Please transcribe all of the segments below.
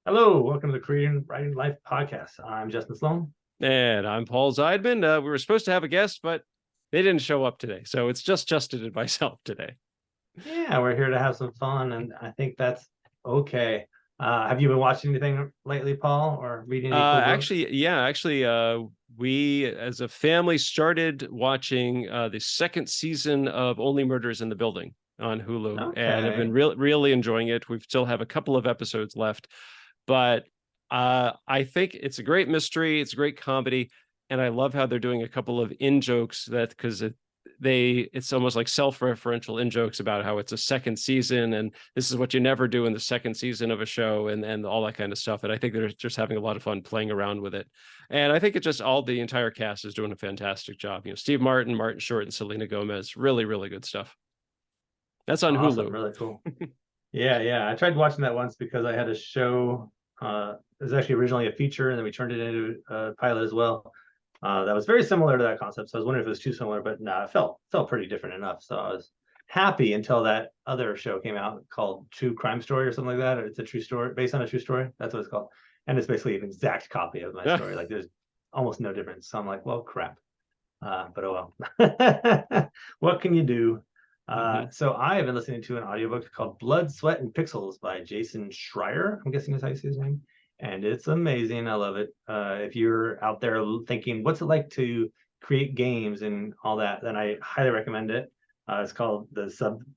Hello, welcome to the Creating Writing Life podcast. I'm Justin Sloan. And I'm Paul Zeidman. We were supposed to have a guest, but they didn't show up today. So it's just Justin and myself today. Yeah, we're here to have some fun, and I think that's okay. Have you been watching anything lately, Paul, or reading any cool books? We as a family started watching the second season of Only Murders in the Building on Hulu and have been Okay. really enjoying it. We still have a couple of episodes left, but I think it's a great mystery. It's a great comedy. And I love how they're doing a couple of in jokes that because it's almost like self-referential in jokes about how it's a second season and this is what you never do in the second season of a show and all that kind of stuff. And I think they're just having a lot of fun playing around with it. And I think it just all the entire cast is doing a fantastic job. Steve Martin, Martin Short, and Selena Gomez, really good stuff. That's on Awesome, Hulu. really cool. Yeah. I tried watching that once because I had a show. It was actually originally a feature, and then we turned it into a pilot as well. That was very similar to that concept. So I was wondering if it was too similar, but no, it felt pretty different enough. So I was happy until that other show came out called True Crime Story or something like that. Or it's a true story based on a true story. That's what it's called, and it's basically an exact copy of my story. Like there's almost no difference. So I'm like, well, crap. But oh well. What can you do? So I have been listening to an audiobook called Blood, Sweat, and Pixels by Jason Schreier. I'm guessing that's how you say his name. And it's amazing. I love it. If you're out there thinking, what's it like to create games and all that, then I highly recommend it. It's called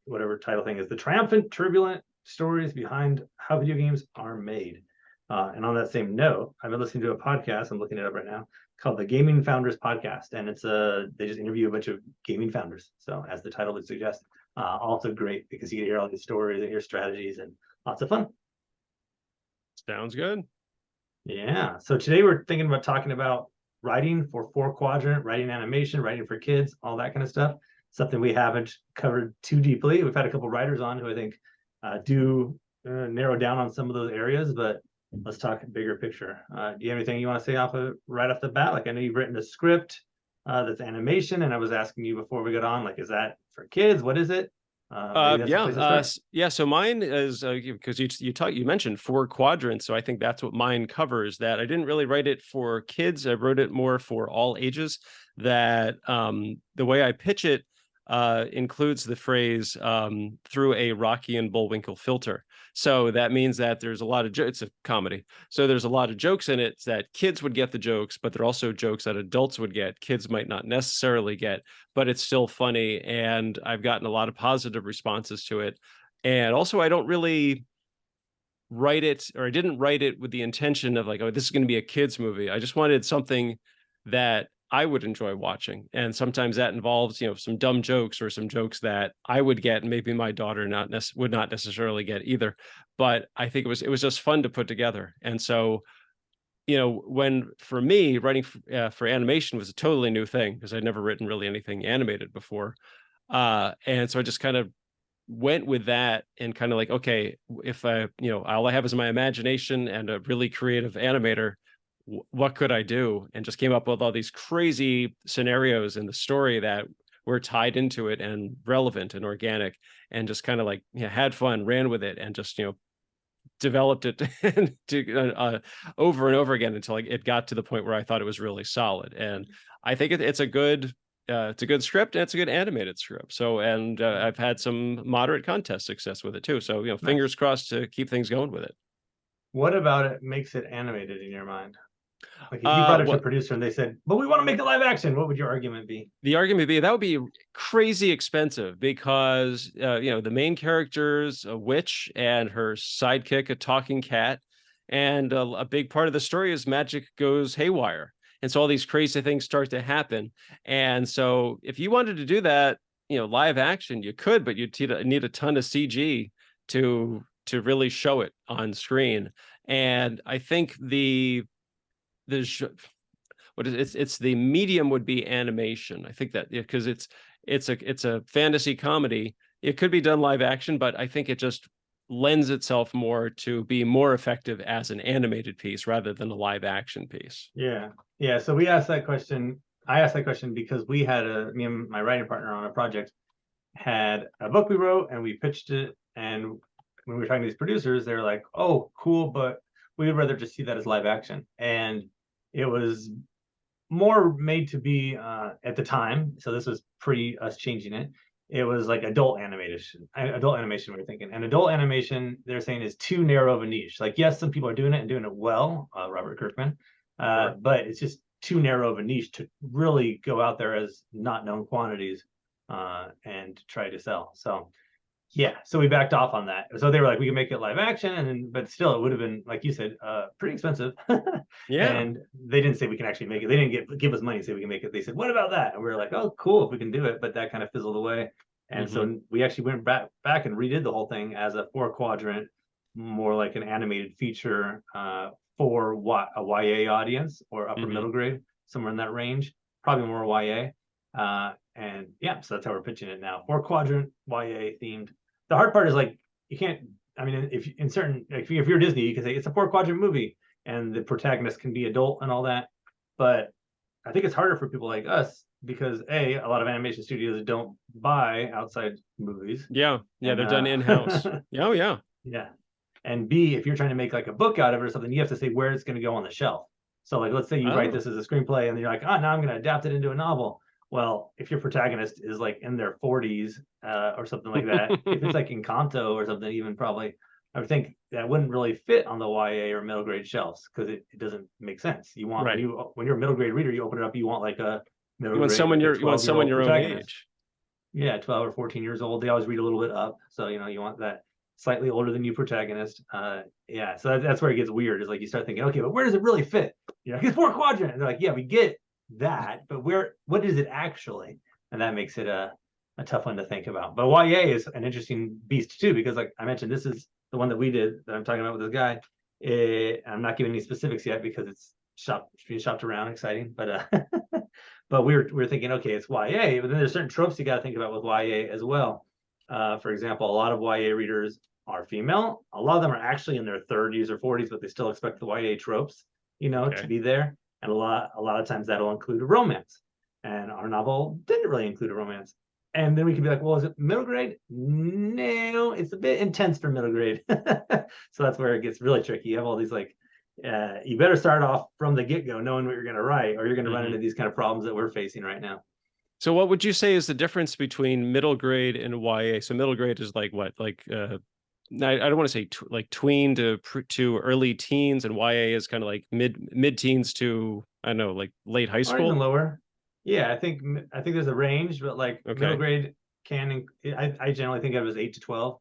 whatever title thing is, The Triumphant, Turbulent Stories Behind How Video Games Are Made. And on that same note, I've been listening to a podcast. I'm looking it up right now called the Gaming Founders Podcast, and they just interview a bunch of gaming founders. So as the title would suggest, also great because you hear all these stories and hear strategies and lots of fun. Sounds good. Yeah. So today we're thinking about talking about writing for four quadrant, writing animation, writing for kids, all that kind of stuff. Something we haven't covered too deeply. We've had a couple writers on who I think do narrow down on some of those areas, but let's talk bigger picture. Do you have anything you want to say right off the bat? Like I know you've written a script that's animation, and I was asking you before we got on, like, is that for kids? What is it? Maybe that's a place to start. Yeah. So mine is because you mentioned four quadrants, so I think that's what mine covers. That I didn't really write it for kids. I wrote it more for all ages. That the way I pitch it includes the phrase through a Rocky and Bullwinkle filter. So that means that there's a lot of it's a comedy. So there's a lot of jokes in it that kids would get the jokes, but they're also jokes that adults would get. Kids might not necessarily get, but it's still funny. And I've gotten a lot of positive responses to it. And also, I don't really write it, or I didn't write it with the intention of like, oh, this is going to be a kids movie. I just wanted something that I would enjoy watching. And sometimes that involves, some dumb jokes or some jokes that I would get and maybe my daughter would not necessarily get either. But I think it was just fun to put together. And so, when for me writing for animation was a totally new thing because I'd never written really anything animated before. And so I just kind of went with that and kind of like, okay, if all I have is my imagination and a really creative animator, what could I do? And just came up with all these crazy scenarios in the story that were tied into it and relevant and organic, and just kind of like had fun, ran with it, and just developed it over and over again until it got to the point where I thought it was really solid. And I think it's a good script and it's a good animated script. So, and I've had some moderate contest success with it too. So, Nice. fingers crossed to keep things going with it. What about it makes it animated in your mind? Like if you brought it to a What producer and they said, but we want to make it live action, what would your argument be? the argument be that would be crazy expensive because the main character's a witch and her sidekick a talking cat, and a big part of the story is magic goes haywire, and so all these crazy things start to happen. And so if you wanted to do that, live action, you could, but you'd need a ton of CG to really show it on screen. And I think the what is it's the medium would be animation. I think that because it's a fantasy comedy. It could be done live action, but I think it just lends itself more to be more effective as an animated piece rather than a live action piece. Yeah. So we asked that question. I asked that question because me and my writing partner on a project had a book we wrote and we pitched it. And when we were talking to these producers, they're like, oh, cool, but we would rather just see that as live action. And it was more made to be at the time. So this was pre us changing it. It was like adult animation. We were thinking, and adult animation they're saying is too narrow of a niche. Like, yes, some people are doing it and doing it well, Robert Kirkman, Sure. but it's just too narrow of a niche to really go out there as not known quantities and try to sell. So yeah, so we backed off on that. So they were like, we can make it live action, and but still, it would have been, like you said, pretty expensive. Yeah. And they didn't say we can actually make it. They didn't give us money to say we can make it. They said, what about that? And we were like, oh, cool, if we can do it. But that kind of fizzled away. And Hmm. so we actually went back and redid the whole thing as a 4-quadrant, more like an animated feature for a YA audience or upper Hmm. middle grade, somewhere in that range, probably more YA. And yeah, so that's how we're pitching it now. 4-quadrant YA themed. The hard part is like you can't. I mean, if in certain, if you're Disney, you can say it's a 4-quadrant movie, and the protagonist can be adult and all that. But I think it's harder for people like us because a lot of animation studios don't buy outside movies, Yeah. Yeah. and They're done in-house. Oh, yeah. yeah, and b if you're trying to make like a book out of it or something, you have to say where it's going to go on the shelf. So like, let's say you write Oh, this as a screenplay, and you're like, oh, now I'm going to adapt it into a novel. Well, if your protagonist is like in their 40s or something like that, if it's like Encanto or something, even probably, I would think that wouldn't really fit on the YA or middle grade shelves because it doesn't make sense. You want right. when you're a middle grade reader, you open it up, you want like a middle You want grade, someone like a you want 12-year someone old your own protagonist. age. Yeah, 12 or 14 years old. They always read a little bit up, so you want that slightly older than you protagonist. Yeah, so that's where it gets weird. Is like you start thinking, okay, but where does it really fit? It's 4-quadrant. And they're like, yeah, we get that, but what is it actually? And that makes it a tough one to think about. But YA is an interesting beast too, because like I mentioned, this is the one that we did that I'm talking about with this guy. I'm not giving any specifics yet because it's being shopped around, exciting. But we were thinking, okay, it's YA, but then there's certain tropes you got to think about with YA as well. For example, a lot of YA readers are female. A lot of them are actually in their 30s or 40s, but they still expect the YA tropes, to Okay. be there. And a lot of times that'll include a romance. And our novel didn't really include a romance. And then we could be like, well, is it middle grade? No, it's a bit intense for middle grade. So that's where it gets really tricky. You have all these like, you better start off from the get-go knowing what you're going to write, or you're going to run Hmm. into these kind of problems that we're facing right now. So what would you say is the difference between middle grade and YA? So middle grade is like what? Like I don't want to say like tween to early teens, and YA is kind of like mid teens to, I don't know, like late high Or even school. lower. Yeah, I think there's a range, but like middle Okay. grade I generally think of it as 8 to 12.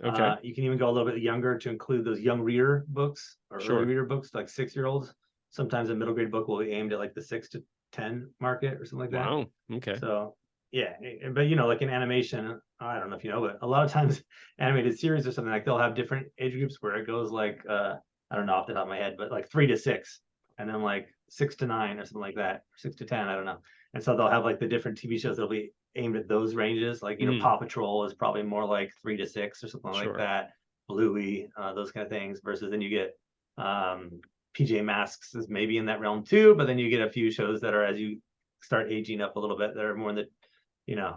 Okay. You can even go a little bit younger to include those young reader books or early Sure. reader books, like 6-year-olds. Sometimes a middle grade book will be aimed at like the 6 to 10 market or something like that. Wow. Okay. So yeah, but like in animation, I don't know if you know, but a lot of times animated series or something, like they'll have different age groups where it goes like I don't know off the top of my head, but like 3 to 6, and then like 6 to 9 or something like that, 6 to 10, I don't know. And so they'll have like the different TV shows that'll be aimed at those ranges. Like Mm, Paw Patrol is probably more like 3 to 6 or something like sure. that. Bluey, those kind of things. Versus then you get PJ Masks is maybe in that realm too, but then you get a few shows that are as you start aging up a little bit that are more in the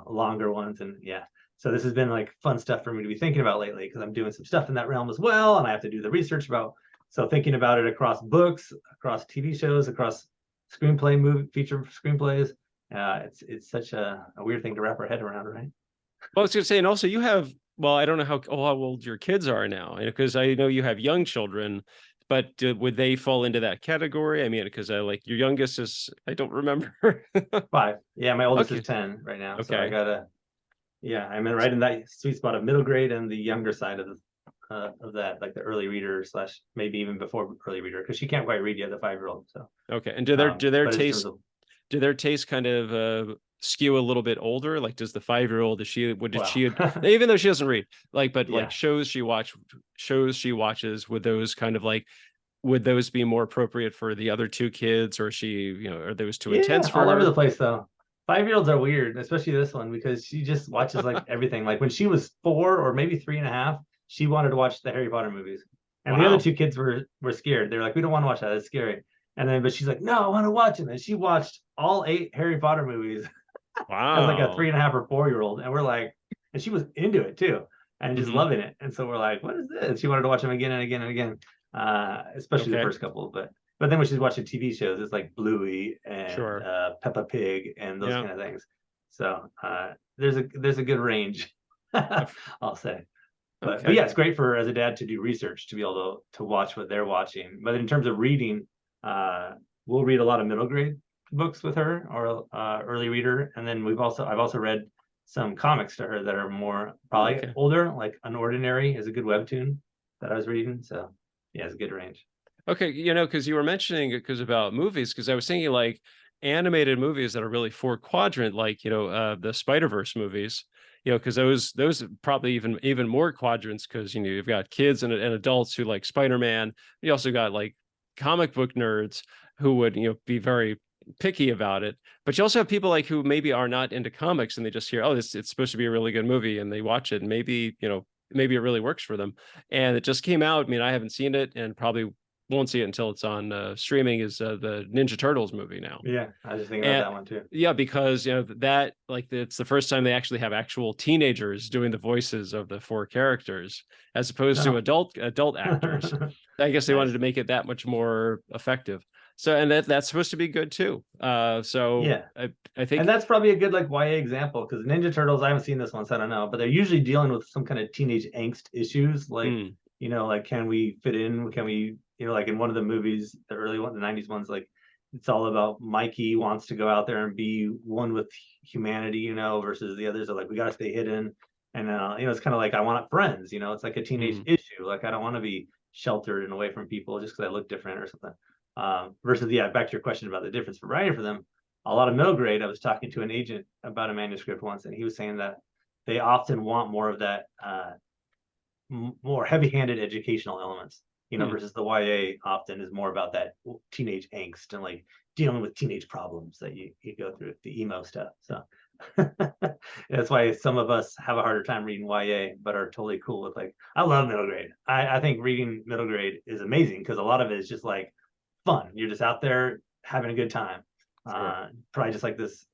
longer ones. And yeah, so this has been like fun stuff for me to be thinking about lately because I'm doing some stuff in that realm as well, and I have to do the research about. So thinking about it across books, across TV shows, across feature screenplays. It's such a weird thing to wrap our head around, right? Well, I was going to say, and also you have, well, I don't know how old your kids are now, because I know you have young children, but would they fall into that category? I mean, because I like your youngest is, I don't remember. 5. Yeah, my oldest is Okay. 10 right now, so I Okay. gotta. Yeah, I'm right in that sweet spot of middle grade and the younger side of that, like the early reader slash maybe even before early reader, because she can't quite read yet, the 5-year-old. So, Okay. And do their but in terms tastes of do their tastes kind of skew a little bit older? Like, does the 5-year-old, did well, she, even though she doesn't read, like, but like yeah, shows she watches, would those kind of like, would those be more appropriate for the other two kids, or are those too intense yeah, for all over the her? place though. 5-year-olds are weird, especially this one because she just watches like everything. Like when she was 4 or maybe 3.5, she wanted to watch the Harry Potter movies, and the other Wow. two kids were scared. They're like, we don't want to watch that. It's scary. And then, but she's like, no, I want to watch them. And she watched all 8 Harry Potter movies as like a three Wow. and a half or 4-year old, and we're like, and she was into it too, and just Hmm. loving it. And so we're like, what is this? She wanted to watch them again and again and again. especially the Okay. first couple. But then when she's watching TV shows, it's like Bluey and Sure. Peppa Pig and those Yeah. kind of things. So there's a good range, Of- I'll say. But Okay. yeah, it's great for as a dad to do research to be able to watch what they're watching. But in terms of reading, uh, we'll read a lot of middle grade books with her or early reader, and then I've also read some comics to her that are more probably Okay. older, like Unordinary is a good webtoon that I was reading. So yeah, it's a good range. Okay, you know, because you were mentioning it because about movies, because I was thinking like animated movies that are really four quadrant, like the Spider-Verse movies, because those are probably even more quadrants because you've got kids and adults who like Spider-Man. You also got like comic book nerds who would be very picky about it, but you also have people like who maybe are not into comics and they just hear, oh, this it's supposed to be a really good movie, and they watch it, and maybe it really works for them. And it just came out. I mean, I haven't seen it and probably won't see it until it's on streaming, is the Ninja Turtles movie now. Yeah, I was just thinking about And that one too. yeah, because that like it's the first time they actually have actual teenagers doing the voices of the four characters as opposed to Oh. adult actors. I guess they wanted Nice. to make it that much more effective. So and that's supposed to be good too. So Yeah. I And think that's probably a good like YA example because Ninja Turtles, I haven't seen this one, so I don't know, but they're usually dealing with some kind of teenage angst issues, like mm, like can we fit in? Can we, like in one of the movies, the early one, the '90s ones, like it's all about Mikey wants to go out there and be one with humanity, versus the others are like we got to stay hidden, and it's kind of like I want friends, it's like a teenage mm, issue, like I don't want to be sheltered and away from people just because I look different or something. Versus yeah, back to your question about the difference for writing for them, a lot of middle grade, I was talking to an agent about a manuscript once, and he was saying that they often want more of that more heavy-handed educational elements, mm. versus the YA often is more about that teenage angst and like dealing with teenage problems that you go through, the emo stuff. So that's why some of us have a harder time reading YA, but are totally cool with like, I love middle grade. I think reading middle grade is amazing because a lot of it is just like fun. You're just out there having a good time. Sure. Probably just like this.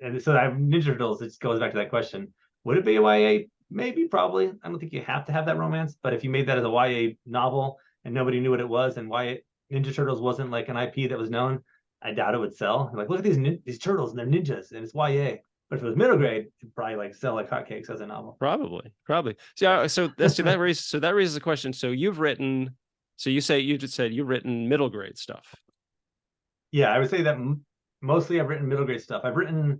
And so I have Ninja Turtles. It just goes back to that question. Would it be a YA? Maybe, probably. I don't think you have to have that romance, but if you made that as a YA novel and nobody knew what it was, and YA Ninja Turtles wasn't like an IP that was known, I doubt it would sell. Like, look at these turtles and they're ninjas, and it's YA. But if it was middle grade, it'd probably like sell like hotcakes as a novel. Probably. So that raises the question. So you just said you've written middle grade stuff. Yeah, I would say that mostly I've written middle grade stuff. I've written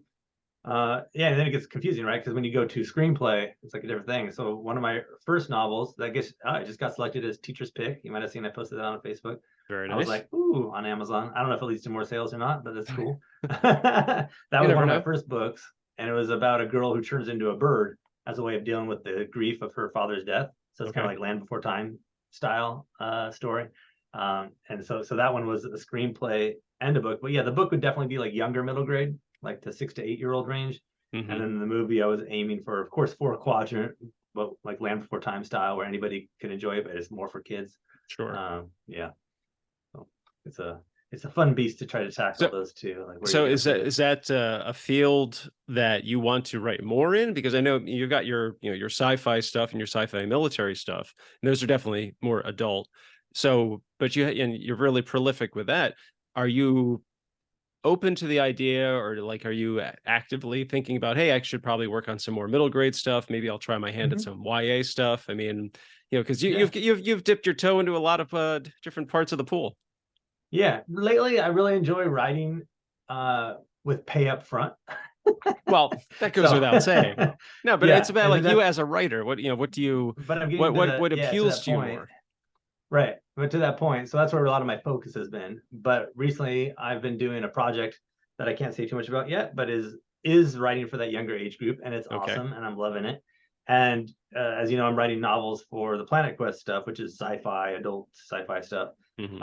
yeah, and then it gets confusing, right? Because when you go to screenplay, it's like a different thing. So one of my first novels that I just got selected as teacher's pick. You might have seen I posted that on Facebook. Very I was nice. like, ooh, on Amazon. I don't know if it leads to more sales or not, but that's cool. That You was one never of my know. first books, and it was about a girl who turns into a bird as a way of dealing with the grief of her father's death. So it's kind of Okay. like Land Before Time style story. And so that one was a screenplay and a book. But yeah, the book would definitely be like younger middle grade, like the 6 to 8 year old range. And Hmm. then the movie I was aiming for, of course, four quadrant, but like Land Before Time style, where anybody can enjoy it, but it's more for kids. Sure. Yeah, so it's a fun beast to try to tackle So those two. Like, where are you so going to is put that it? is that a field that you want to write more in? Because I know you've got your sci-fi stuff and your sci-fi military stuff, and those are definitely more adult. So, but and you're really prolific with that. Are you open to the idea, or like are you actively thinking about, hey, I should probably work on some more middle grade stuff, maybe I'll try my hand at Mhm. some YA stuff? I mean, because Yeah, you've dipped your toe into a lot of different parts of the pool. yeah. Lately, I really enjoy writing with pay up front. Well, that goes So without saying. No, but it's yeah, about and then like you that's as a writer. What do you but I'm getting to the what yeah to appeals that to you point. more? Right. But to that point, so that's where a lot of my focus has been. But recently I've been doing a project that I can't say too much about yet, but is writing for that younger age group, and it's Okay. awesome and I'm loving it. And as you know, I'm writing novels for the Planet Quest stuff, which is sci-fi, adult sci-fi stuff. Hmm.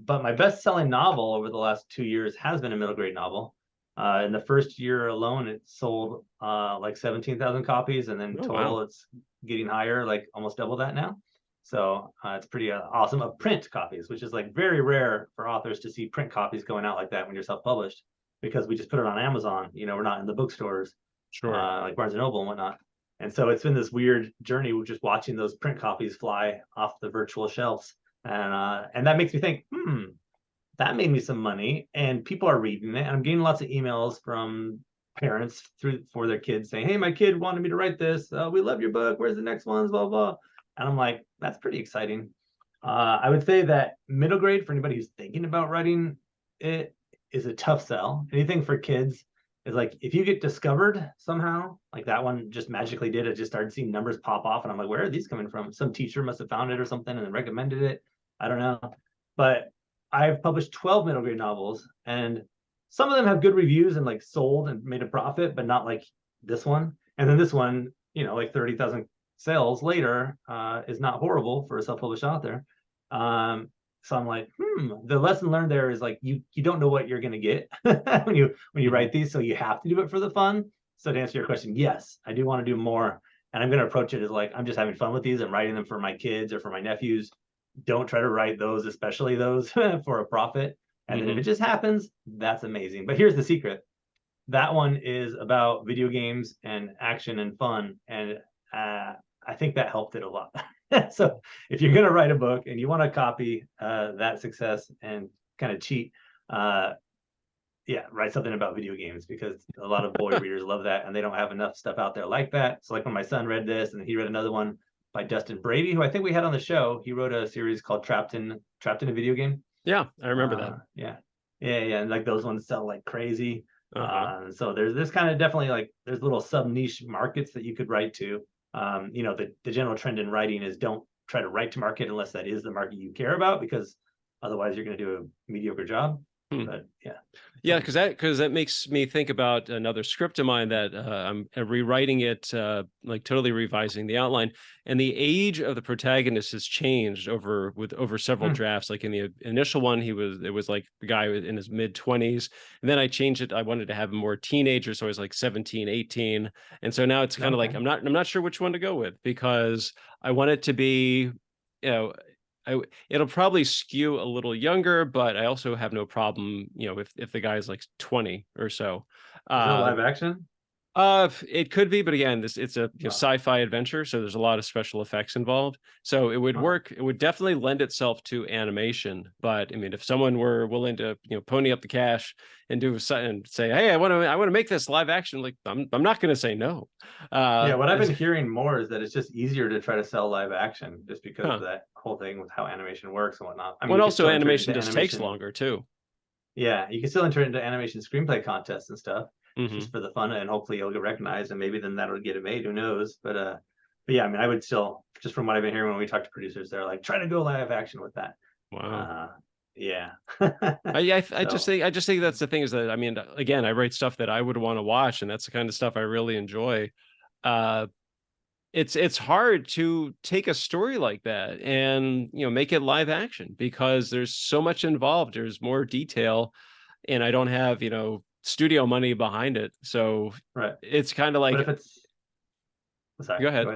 But my best-selling novel over the last 2 years has been a middle grade novel. In the first year alone, it sold like 17,000 copies, and then Oh total wow. it's getting higher, like almost double that now. So it's pretty awesome of print copies, which is like very rare for authors to see print copies going out like that when you're self-published, because we just put it on Amazon. We're not in the bookstores Sure. like Barnes and Noble and whatnot. And so it's been this weird journey with just watching those print copies fly off the virtual shelves And that makes me think, that made me some money, and people are reading it. And I'm getting lots of emails from parents for their kids saying, "Hey, my kid wanted me to write this. We love your book. Where's the next ones? Blah blah." And I'm like, that's pretty exciting. I would say that middle grade, for anybody who's thinking about writing it, is a tough sell. Anything for kids is like, if you get discovered somehow, like that one just magically did. It just started seeing numbers pop off, and I'm like, where are these coming from? Some teacher must have found it or something and then recommended it. I don't know, but I've published 12 middle grade novels, and some of them have good reviews and like sold and made a profit, but not like this one. And then this one, like 30,000 sales later, is not horrible for a self-published author. So I'm like, the lesson learned there is like, you don't know what you're going to get when you write these, so you have to do it for the fun. So to answer your question, yes, I do want to do more, and I'm going to approach it as like, I'm just having fun with these. I'm writing them for my kids or for my nephews. Don't try to write those, especially those for a profit. And then if it just happens, that's amazing. But here's the secret. That one is about video games and action and fun. And I think that helped it a lot. So if you're going to write a book and you want to copy that success and kind of cheat, write something about video games, because a lot of boy readers love that, and they don't have enough stuff out there like that. So like when my son read this, and he read another one by Dustin Brady, who I think we had on the show. He wrote a series called Trapped in a Video Game. Yeah, I remember that. Yeah. And like those ones sell like crazy. So there's this kind of definitely like there's little sub niche markets that you could write to. The general trend in writing is don't try to write to market unless that is the market you care about, because otherwise you're going to do a mediocre job. But yeah, because that makes me think about another script of mine that I'm rewriting it, like totally revising the outline, and the age of the protagonist has changed over several drafts. Like in the initial one, it was like the guy in his mid-20s, and then I changed it. I wanted to have him more teenager, so I was like 17, 18, and so now it's kind of like I'm not sure which one to go with, because I want it to be, it'll probably skew a little younger, but I also have no problem, if the guy's like 20 or so. Is it live action? It could be, but again, it's a sci-fi adventure, so there's a lot of special effects involved. So it would work. It would definitely lend itself to animation. But I mean, if someone were willing to, pony up the cash and and say, "Hey, I want to make this live action," like I'm not going to say no. What I've been hearing more is that it's just easier to try to sell live action, just because of that whole thing with how animation works and whatnot. I mean, also animation just takes longer too. Yeah, you can still enter into animation screenplay contests and stuff. Just for the fun, and hopefully you'll get recognized, and maybe then that'll get it made. Who knows? But yeah, I mean, I would still, just from what I've been hearing when we talk to producers, they're like, try to go live action with that. Wow. Yeah. I just think that's the thing, is that, I mean, again, I write stuff that I would want to watch, and that's the kind of stuff I really enjoy. It's hard to take a story like that and make it live action, because there's so much involved. There's more detail, and I don't have studio money behind it, so it's kind of like, but if it's sorry, go ahead.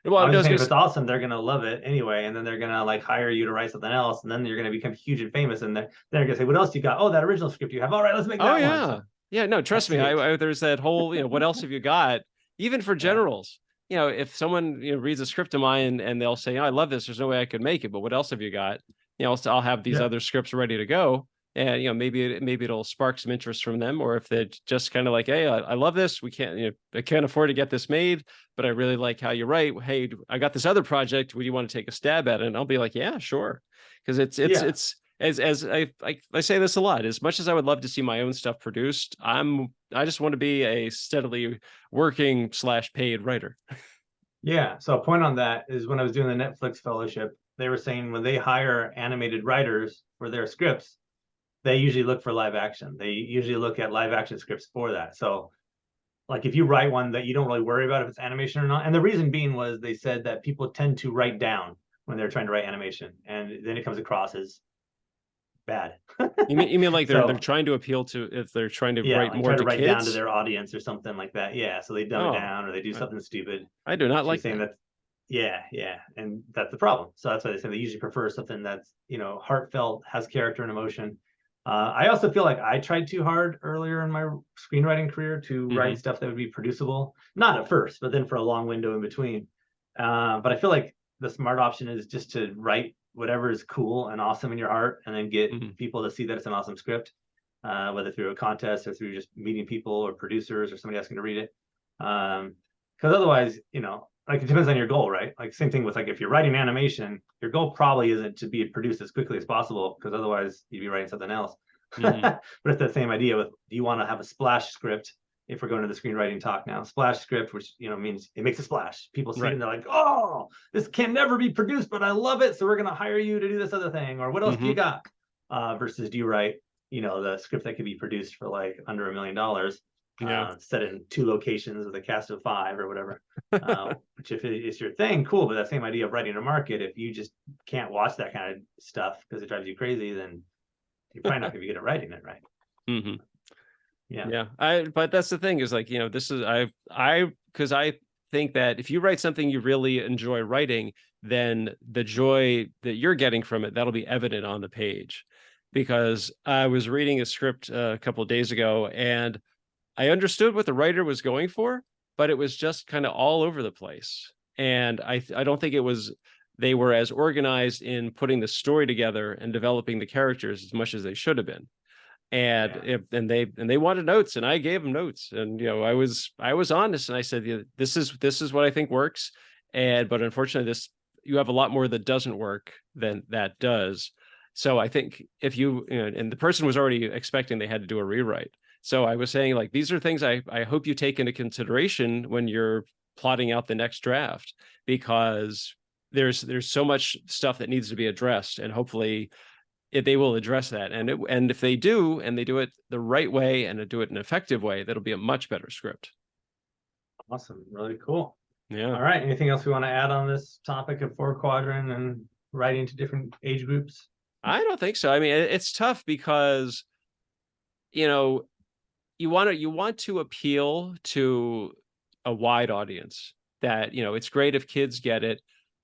Well, I was just saying, if it's awesome, they're gonna love it anyway, and then they're gonna like hire you to write something else, and then you're gonna become huge and famous, and they're gonna say, what else you got? Oh, that original script you have. All right, let's make that one. So, yeah, no, trust me, there's that whole what else have you got, even for generals. If someone reads a script of mine and they'll say, oh, I love this, there's no way I could make it, but what else have you got? I'll have these other scripts ready to go. And maybe it'll spark some interest from them, or if they're just kind of like, hey, I love this. We can't, I can't afford to get this made, but I really like how you write. Hey, I got this other project. Would you want to take a stab at it? And I'll be like, yeah, sure, because it's as I say this a lot. As much as I would love to see my own stuff produced, I just want to be a steadily working / paid writer. Yeah. So a point on that is, when I was doing the Netflix fellowship, they were saying when they hire animated writers for their scripts, they usually look for live action. They usually look at live action scripts for that. So like if you write one that you don't really worry about if it's animation or not, and the reason being was they said that people tend to write down when they're trying to write animation, and then it comes across as bad. You mean like they're trying to appeal to, if they're trying to write more to write kids? down to their audience or something like that. Yeah, so they dumb it down, or they do something stupid. I do not like saying that. Yeah, and that's the problem. So that's why they say they usually prefer something that's heartfelt, has character and emotion. I also feel like I tried too hard earlier in my screenwriting career to write stuff that would be producible. Not at first, but then for a long window in between. But I feel like the smart option is just to write whatever is cool and awesome in your art, and then get Mhm. people to see that it's an awesome script, whether through a contest or through just meeting people or producers or somebody asking to read it. Because otherwise, like it depends on your goal, right? Like same thing with like if you're writing animation, your goal probably isn't to be produced as quickly as possible, because otherwise you'd be writing something else. Mhm. But it's the same idea with, do you want to have a splash script? If we're going to the screenwriting talk now, splash script, which means it makes a splash. People see it Right. and they're like, "Oh, this can never be produced, but I love it, so we're going to hire you to do this other thing." Or what else do you Mhm. got? Versus, do you write, the script that could be produced for like under $1 million, Yeah. set in 2 locations with a cast of 5 or whatever. Which if it is your thing, cool. But that same idea of writing a market, if you just can't watch that kind of stuff because it drives you crazy, then you're probably not going to be good at writing it, right? Mhm. Yeah. Yeah. But that's the thing is like, this is because I think that if you write something you really enjoy writing, then the joy that you're getting from it, that'll be evident on the page. Because I was reading a script a couple of days ago, and I understood what the writer was going for, but it was just kind of all over the place. And I don't think they were as organized in putting the story together and developing the characters as much as they should have been. And Yeah. they wanted notes, and I gave them notes, and I was honest, and I said, "Yeah, this is what I think works." But unfortunately, you have a lot more that doesn't work than that does. So I think if and the person was already expecting they had to do a rewrite. So I was saying, like, these are things I hope you take into consideration when you're plotting out the next draft, because there's so much stuff that needs to be addressed, and hopefully they will address that. And if they do, and they do it the right way and do it in an effective way, that'll be a much better script. Awesome. Really cool. Yeah. All right. Anything else we want to add on this topic of 4 quadrant and writing to different age groups? I don't think so. I mean, it's tough because, you know, you want to appeal to a wide audience. That, it's great if kids get it.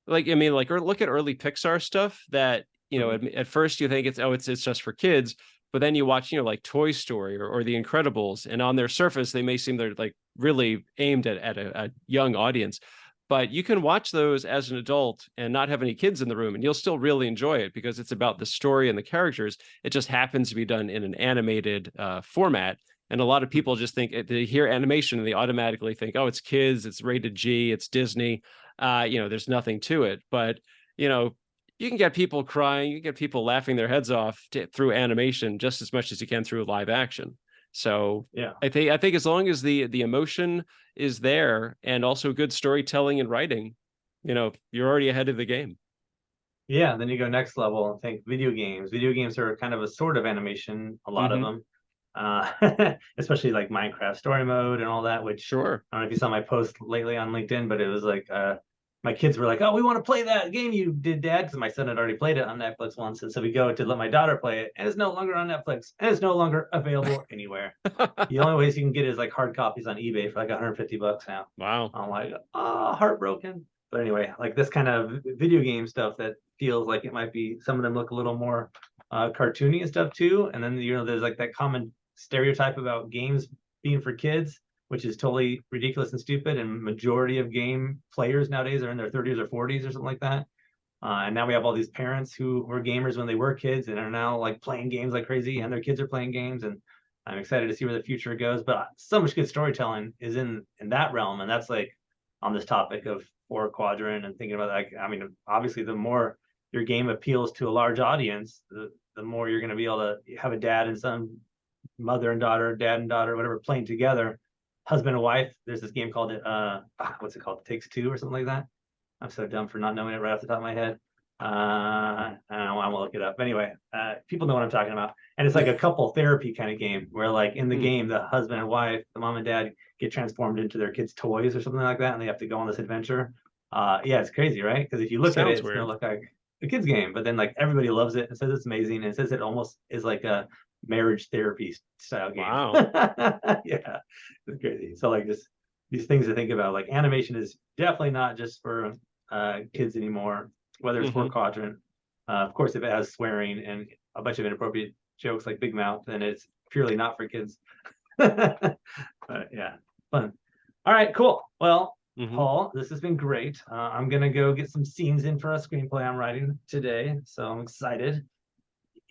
Like, I mean, like, or look at early Pixar stuff that, Mhm. at first you think it's just for kids, but then you watch, like Toy Story or The Incredibles, and on their surface they may seem they're like really aimed at a young audience. But you can watch those as an adult and not have any kids in the room, and you'll still really enjoy it because it's about the story and the characters. It just happens to be done in an animated format. And a lot of people just think they hear animation and they automatically think, oh, it's kids, it's rated G, it's Disney. There's nothing to it. But, you know, you can get people crying, you can get people laughing their heads off through animation just as much as you can through live action. So Yeah. I think as long as the emotion is there, and also good storytelling and writing, you're already ahead of the game. Yeah. Then you go next level and think video games. Video games are kind of a sort of animation, a lot of Hmm. them. Especially like Minecraft story mode and all that, which Sure. I don't know if you saw my post lately on LinkedIn, but it was like, my kids were like, "Oh, we want to play that game you did, Dad," because my son had already played it on Netflix once, and so we go to let my daughter play it, and it's no longer on Netflix, and it's no longer available anywhere. The only ways you can get it is like hard copies on eBay for like $150 now. Wow. I'm like, oh, heartbroken. But anyway, like this kind of video game stuff that feels like it might be, some of them look a little more cartoony and stuff too. And then there's like that common stereotype about games being for kids, which is totally ridiculous and stupid. And majority of game players nowadays are in their 30s or 40s or something like that. And now we have all these parents who were gamers when they were kids and are now like playing games like crazy, and their kids are playing games. And I'm excited to see where the future goes. But so much good storytelling is in that realm, and that's like on this topic of 4 quadrant and thinking about, like, I mean, obviously, the more your game appeals to a large audience, the more you're going to be able to have a dad and son, mother and daughter, dad and daughter, whatever, playing together, husband and wife. There's this game called what's it called? It Takes Two or something like that. I'm so dumb for not knowing it right off the top of my head. I don't know. I'm gonna look it up. Anyway, people know what I'm talking about, and it's like a couple therapy kind of game where, like, in the Hmm. game, the husband and wife, the mom and dad, get transformed into their kids' toys or something like that, and they have to go on this adventure. Yeah, it's crazy, right? Because if you look at it, Sounds it's gonna weird. look like a kids' game, but then like everybody loves it and says it's amazing, and says it almost is like a marriage therapy style game. Wow. Yeah, it's crazy. So like just these things to think about. Like animation is definitely not just for kids anymore, whether it's 4 quadrant. Of course, if it has swearing and a bunch of inappropriate jokes like Big Mouth, then it's purely not for kids. But yeah, fun. All right, cool. Well, Mhm. Paul, this has been great. I'm gonna go get some scenes in for a screenplay I'm writing today, so I'm excited.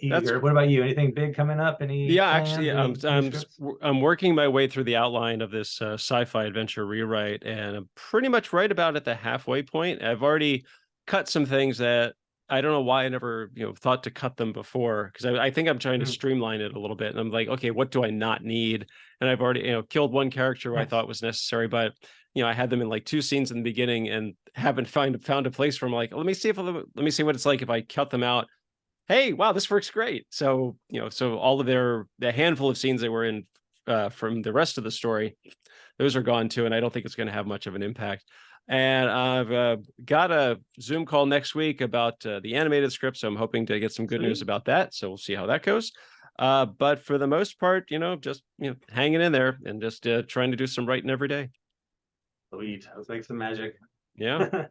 That's Eager. What about you? Anything big coming up? Any Yeah, plans? actually, Any scripts? I'm working my way through the outline of this sci-fi adventure rewrite, and I'm pretty much right about at the halfway point. I've already cut some things that I don't know why I never, thought to cut them before, because I think I'm trying to Mm, streamline it a little bit. And I'm like, okay, what do I not need? And I've already, killed one character who I nice. thought was necessary, but I had them in like two scenes in the beginning and haven't found a place where I'm like, let me see what it's like if I cut them out. Hey, wow, this works great. So, so all of the handful of scenes they were in from the rest of the story, those are gone too. And I don't think it's going to have much of an impact. And I've got a Zoom call next week about the animated script. So I'm hoping to get some good news Sweet. about that. So we'll see how that goes. But for the most part, just, hanging in there and just trying to do some writing every day. Sweet. Let's make some magic. Yeah.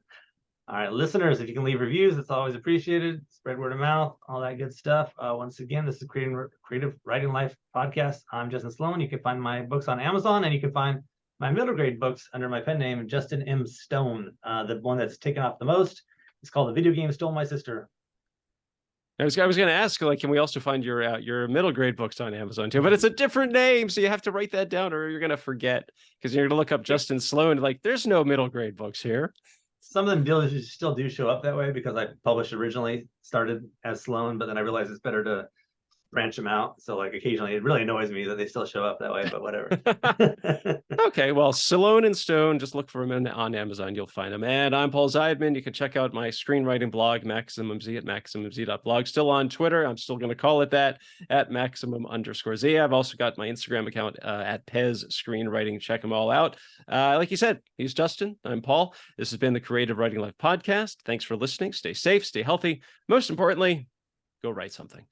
All right, listeners, if you can leave reviews, it's always appreciated. Spread word of mouth, all that good stuff. Once again, this is Creative Writing Life podcast. I'm Justin Sloan. You can find my books on Amazon, and you can find my middle grade books under my pen name, Justin M. Stone. The one that's taken off the most is called The Video Game Stole My Sister. I was going to ask, like, can we also find your middle grade books on Amazon too? But it's a different name, so you have to write that down, or you're going to forget, because you're going to look up Justin Sloan. Like, there's no middle grade books here. Some of them still do show up that way because I published originally, started as Sloan, but then I realized it's better to branch them out. So like occasionally it really annoys me that they still show up that way, but whatever. Okay, well, Sloan and Stone, just look for them on Amazon. You'll find them. And I'm Paul Zeidman. You can check out my screenwriting blog, Maximum Z, at maximumz.blog. Still on Twitter. I'm still going to call it that, at maximum_Z. I've also got my Instagram account at Pez Screenwriting. Check them all out. Like you said, he's Justin. I'm Paul. This has been the Creative Writing Life podcast. Thanks for listening. Stay safe, stay healthy. Most importantly, go write something.